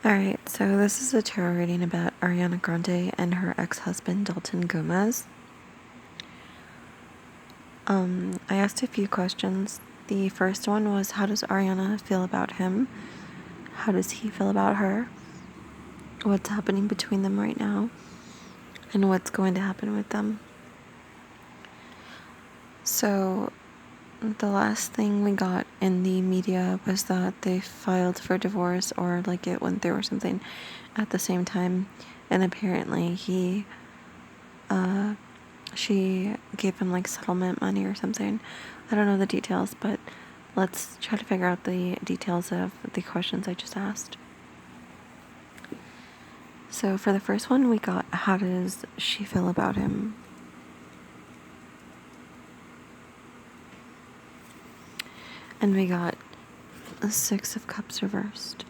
Alright, so this is a tarot reading about Ariana Grande and her ex-husband Dalton Gomez. I asked a few questions. The first one was, how does Ariana feel about him? How does he feel about her? What's happening between them right now? And what's going to happen with them? So the last thing we got in the media was that they filed for divorce, or like it went through or something at the same time, and apparently she gave him like settlement money or something. I don't know the details, but let's try to figure out the details of the questions I just asked. So for the first one, we got, how does she feel about him? And we got a Six of Cups reversed.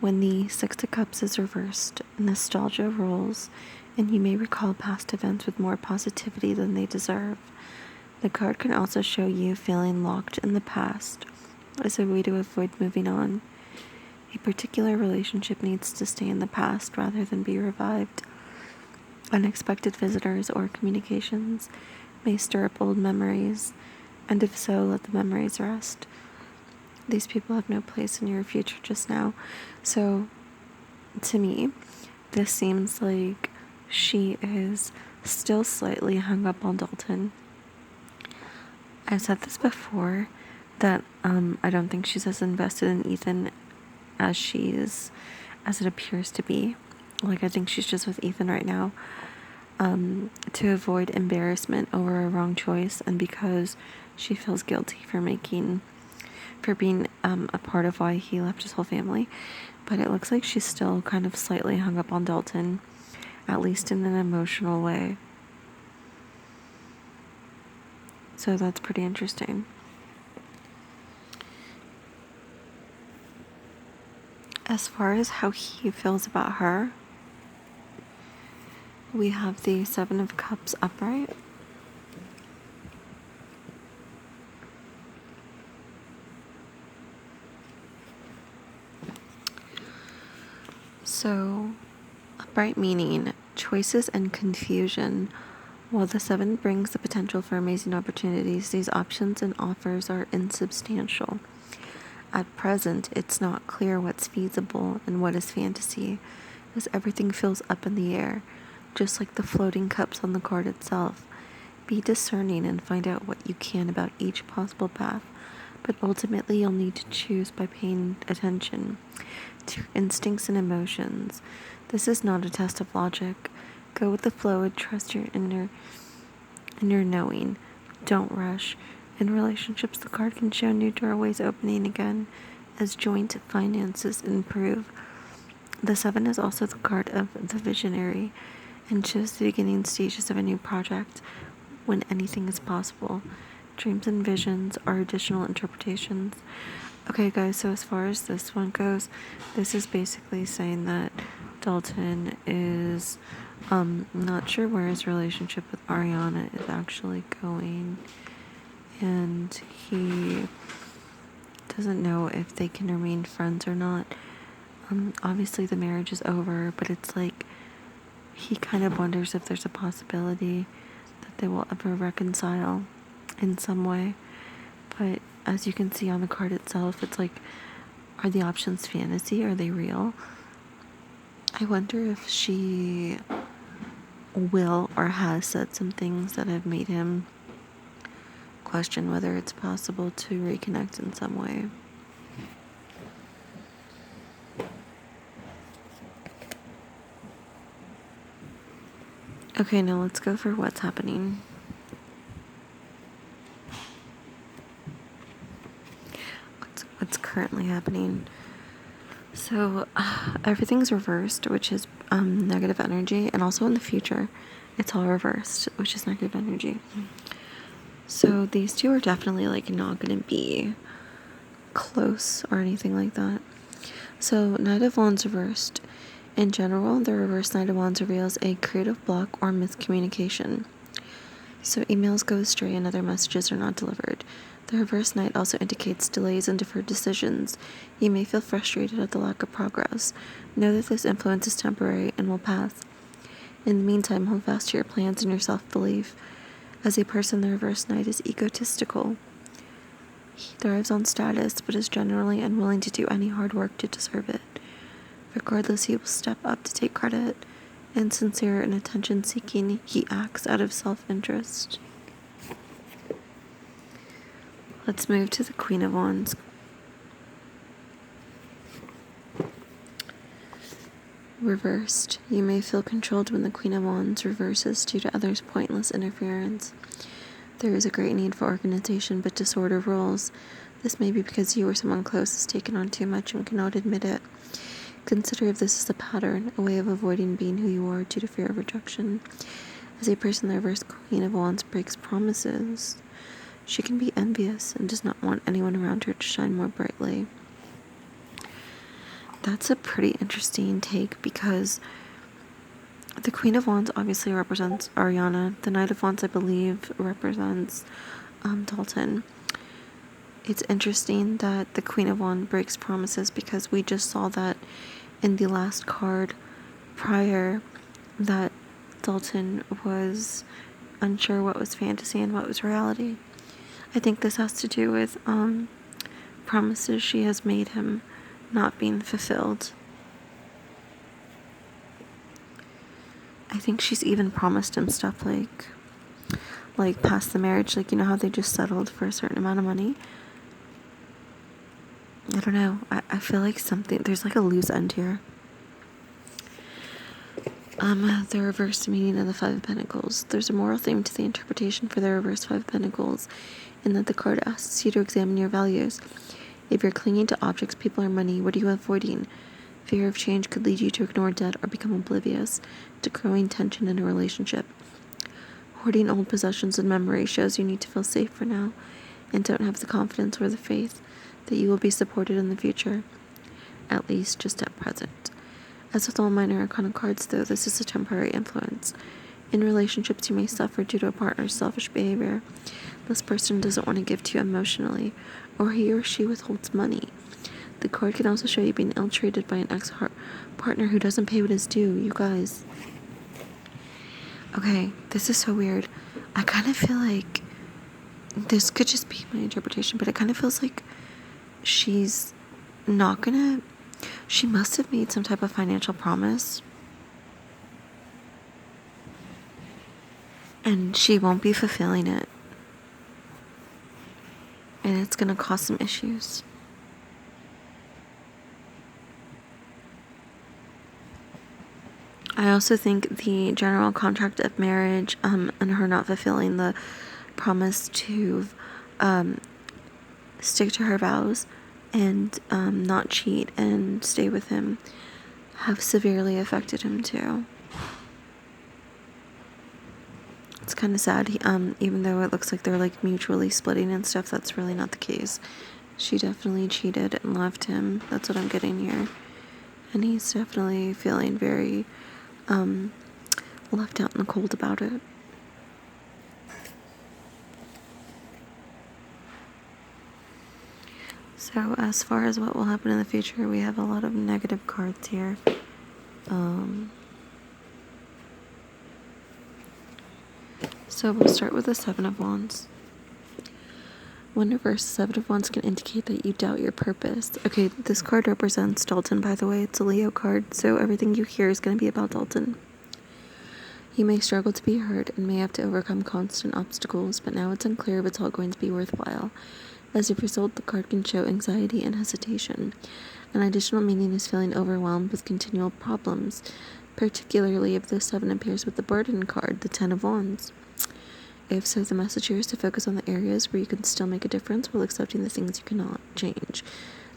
When the Six of Cups is reversed, nostalgia rules, and you may recall past events with more positivity than they deserve. The card can also show you feeling locked in the past as a way to avoid moving on. A particular relationship needs to stay in the past rather than be revived. Unexpected visitors or communications may stir up old memories, and if so, let the memories rest. These people have no place in your future just now. So, to me, this seems like she is still slightly hung up on Dalton. I've said this before, that I don't think she's as invested in Ethan as it appears to be. Like, I think she's just with Ethan right now to avoid embarrassment over a wrong choice, and because she feels guilty for being a part of why he left his whole family. But it looks like she's still kind of slightly hung up on Dalton, at least in an emotional way. So that's pretty interesting. As far as how he feels about her, we have the Seven of Cups upright. So, upright meaning choices and confusion. While the Seven brings the potential for amazing opportunities, these options and offers are insubstantial. At present, it's not clear what's feasible and what is fantasy, as everything feels up in the air, just like the floating cups on the card itself. Be discerning and find out what you can about each possible path, but ultimately you'll need to choose by paying attention to your instincts and emotions. This is not a test of logic. Go with the flow and trust your inner knowing. Don't rush. In relationships, the card can show new doorways opening again as joint finances improve. The Seven is also the card of the visionary and shows the beginning stages of a new project when anything is possible. Dreams and visions are additional interpretations. Okay, guys, so as far as this one goes, this is basically saying that Dalton is not sure where his relationship with Ariana is actually going, and he doesn't know if they can remain friends or not. Obviously the marriage is over, but it's like he kind of wonders if there's a possibility that they will ever reconcile in some way. But as you can see on the card itself, it's like, are the options fantasy? Are they real? I wonder if she will or has said some things that have made him question whether it's possible to reconnect in some way. Okay, now let's go for what's happening. What's currently happening. So everything's reversed, which is negative energy, and also in the future it's all reversed, which is negative energy. So these two are definitely like not going to be close or anything like that. So Knight of Wands reversed. In general, the reverse Knight of Wands reveals a creative block or miscommunication. So emails go astray and other messages are not delivered. The reverse knight also indicates delays and deferred decisions. You may feel frustrated at the lack of progress. Know that this influence is temporary and will pass. In the meantime, hold fast to your plans and your self-belief. As a person, the reverse knight is egotistical. He thrives on status, but is generally unwilling to do any hard work to deserve it. Regardless, he will step up to take credit. Insincere and attention-seeking, he acts out of self-interest. Let's move to the Queen of Wands. Reversed. You may feel controlled when the Queen of Wands reverses due to others' pointless interference. There is a great need for organization, but disorder rules. This may be because you or someone close has taken on too much and cannot admit it. Consider if this is a pattern, a way of avoiding being who you are due to fear of rejection. As a person, the reverse Queen of Wands breaks promises. She can be envious and does not want anyone around her to shine more brightly. That's a pretty interesting take because the Queen of Wands obviously represents Ariana. The Knight of Wands, I believe, represents Dalton. It's interesting that the Queen of Wands breaks promises because we just saw that in the last card prior that Dalton was unsure what was fantasy and what was reality. I think this has to do with promises she has made him not being fulfilled. I think she's even promised him stuff like past the marriage, like, you know how they just settled for a certain amount of money. I don't know. I feel like there's like a loose end here. The reverse meaning of the Five of Pentacles. There's a moral theme to the interpretation for the reverse Five of Pentacles, in that the card asks you to examine your values. If you're clinging to objects, people, or money, what are you avoiding? Fear of change could lead you to ignore debt or become oblivious to growing tension in a relationship. Hoarding old possessions and memories shows you need to feel safe for now and don't have the confidence or the faith that you will be supported in the future, at least just at present. As with all minor arcana cards, though, this is a temporary influence. In relationships, you may suffer due to a partner's selfish behavior. This person doesn't want to give to you emotionally, or he or she withholds money. The card can also show you being ill-treated by an ex-partner who doesn't pay what is due. You guys. Okay, this is so weird. I kind of feel like this could just be my interpretation, but it kind of feels like she's not gonna... She must have made some type of financial promise, and she won't be fulfilling it. And it's gonna cause some issues. I also think the general contract of marriage, and her not fulfilling the promise to stick to her vows and not cheat and stay with him, have severely affected him too. It's kind of sad. Even though it looks like they're like mutually splitting and stuff, that's really not the case. She definitely cheated and left him. That's what I'm getting here. And he's definitely feeling very left out in the cold about it. So as far as what will happen in the future, we have a lot of negative cards here. So we'll start with the Seven of Wands. When reversed, Seven of Wands can indicate that you doubt your purpose. Okay, this card represents Dalton, by the way. It's a Leo card, so everything you hear is going to be about Dalton. You may struggle to be heard and may have to overcome constant obstacles, but now it's unclear if it's all going to be worthwhile. As a result, the card can show anxiety and hesitation. An additional meaning is feeling overwhelmed with continual problems, particularly if the Seven appears with the burden card, the Ten of Wands. If so, the message here is to focus on the areas where you can still make a difference while accepting the things you cannot change.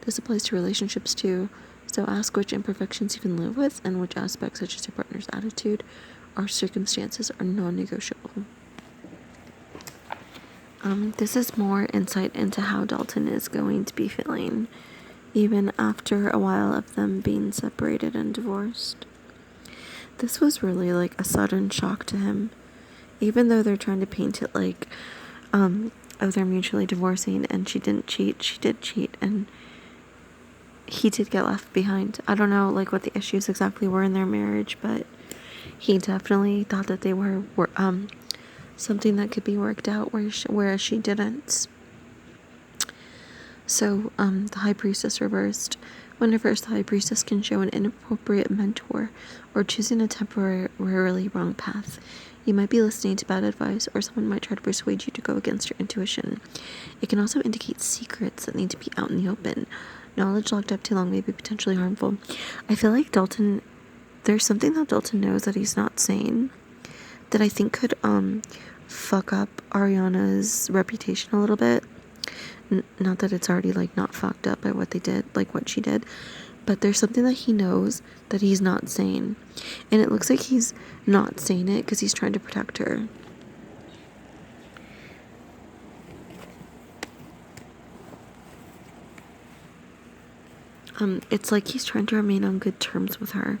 This applies to relationships too, so ask which imperfections you can live with and which aspects, such as your partner's attitude or circumstances, are non-negotiable. This is more insight into how Dalton is going to be feeling, even after a while of them being separated and divorced. This was really like a sudden shock to him. Even though they're trying to paint it like oh, they're mutually divorcing and she didn't cheat. She did cheat, and he did get left behind. I don't know like what the issues exactly were in their marriage, but he definitely thought that they were something that could be worked out, whereas she didn't. So the high priestess reversed. When reversed, the high priestess can show an inappropriate mentor or choosing a temporarily wrong path. You might be listening to bad advice, or someone might try to persuade you to go against your intuition. It can also indicate secrets that need to be out in the open. Knowledge locked up too long may be potentially harmful. I feel like Dalton, there's something that Dalton knows that he's not saying that I think could fuck up Ariana's reputation a little bit. Not that it's already like not fucked up by what they did, like what she did, but there's something that he knows that he's not saying, and it looks like he's not saying it because he's trying to protect her. It's like he's trying to remain on good terms with her,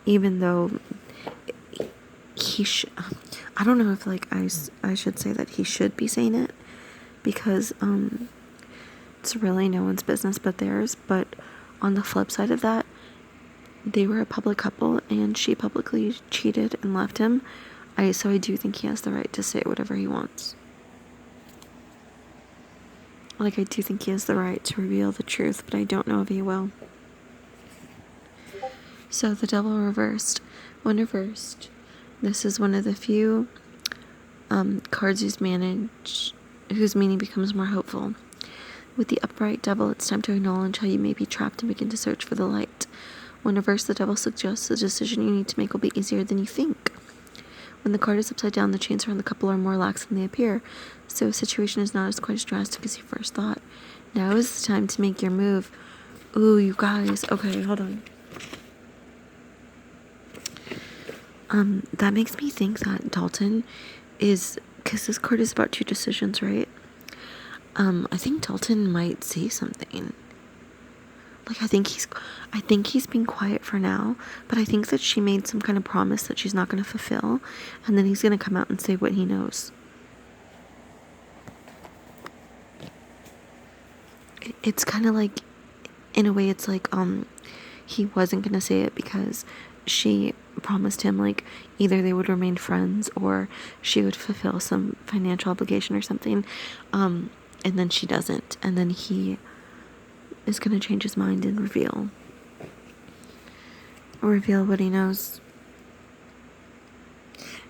even though I don't know if like I should say that he should be saying it, because it's really no one's business but theirs. But on the flip side of that, they were a public couple and she publicly cheated and left him. So I do think he has the right to say whatever he wants. Like, I do think he has the right to reveal the truth, but I don't know if he will. So the devil reversed. When reversed, this is one of the few cards whose meaning becomes more hopeful. With the upright devil, it's time to acknowledge how you may be trapped and begin to search for the light. When reversed, the devil suggests the decision you need to make will be easier than you think. When the card is upside down, the chains around the couple are more lax than they appear, so a situation is not quite as drastic as you first thought. Now is the time to make your move. Ooh, you guys. Okay, hold on. That makes me think that Dalton is, because this card is about two decisions, right? I think Dalton might say something. Like, I think he's being quiet for now, but I think that she made some kind of promise that she's not going to fulfill, and then he's going to come out and say what he knows. It's kind of like, in a way, it's like, he wasn't going to say it because she promised him, like, either they would remain friends or she would fulfill some financial obligation or something, and then she doesn't, and then he is going to change his mind and reveal what he knows.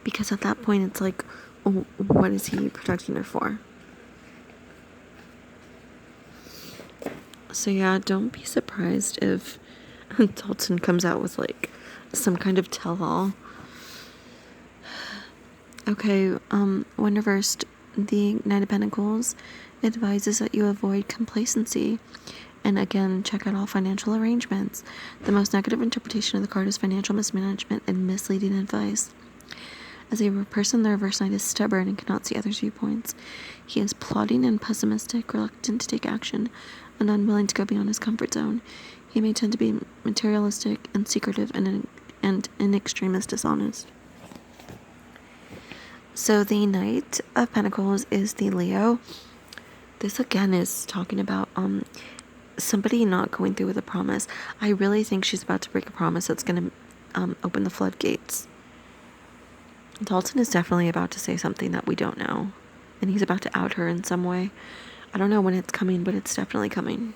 Because at that point, it's like, what is he protecting her for? So yeah, don't be surprised if Dalton comes out with like some kind of tell-all. Okay, when reversed, the Knight of Pentacles advises that you avoid complacency. And again, check out all financial arrangements. The most negative interpretation of the card is financial mismanagement and misleading advice. As a person, the reverse knight is stubborn and cannot see others' viewpoints. He is plotting and pessimistic, reluctant to take action, and unwilling to go beyond his comfort zone. He may tend to be materialistic and secretive and in extremis dishonest. So the Knight of Pentacles is the Leo. This again is talking about somebody not going through with a promise. I really think she's about to break a promise that's going to open the floodgates. Dalton is definitely about to say something that we don't know, and he's about to out her in some way. I don't know when it's coming, but it's definitely coming.